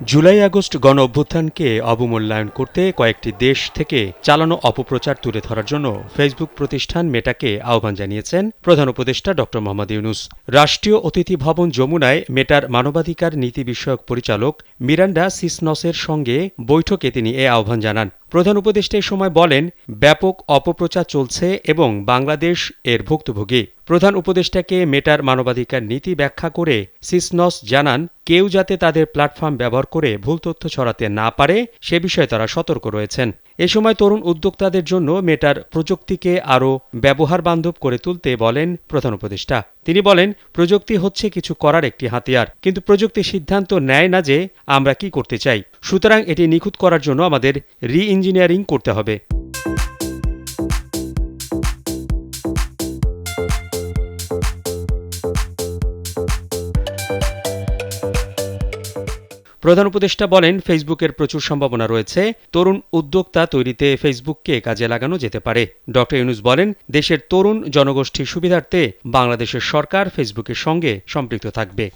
July August গণ অভ্যুত্থানকে অবমূল্যায়ন করতে কয়েকটি দেশ থেকে চালানো অপপ্রচার তুলে ধরার জন্য ফেসবুক প্রতিষ্ঠান মেটাকে আহ্বান জানিয়েছেন প্রধান উপদেষ্টা ড মোহাম্মদ ইউনূস। রাষ্ট্রীয় অতিথি ভবন যমুনায় মেটার মানবাধিকার নীতি বিষয়ক পরিচালক মিরান্ডা সিসনসের সঙ্গে বৈঠকে তিনি এ আহ্বান জানান। প্রধান উপদেষ্টা এ সময় বলেন, ব্যাপক অপপ্রচার চলছে এবং বাংলাদেশ এর ভুক্তভোগী। প্রধান উপদেষ্টাকে মেটার মানবাধিকার নীতি ব্যাখ্যা করে সিসনস জানান, কেউ যাতে তাদের প্ল্যাটফর্ম ব্যবহার করে ভুল তথ্য ছড়াতে না পারে সে বিষয়ে তারা সতর্ক রয়েছেন। এ সময় তরুণ উদ্যোক্তাদের জন্য মেটার প্রযুক্তিকে আরও ব্যবহার বান্ধব করে তুলতে বলেন প্রধান উপদেষ্টা। তিনি বলেন, প্রযুক্তি হচ্ছে কিছু করার একটি হাতিয়ার, কিন্তু প্রযুক্তি সিদ্ধান্ত নেয় না যে আমরা কি করতে চাই। সুতরাং এটি নিখুঁত করার জন্য আমাদের রি-ইঞ্জিনিয়ারিং করতে হবে। প্রধান উপদেষ্টা বলেন, ফেসবুকের প্রচুর সম্ভাবনা রয়েছে। তরুণ উদ্যোক্তা তৈরিতে ফেসবুককে কাজে লাগানো যেতে পারে। ড ইউনূস বলেন, দেশের তরুণ জনগোষ্ঠীর সুবিধার্থে বাংলাদেশের সরকার ফেসবুকের সঙ্গে সম্পৃক্ত থাকবে।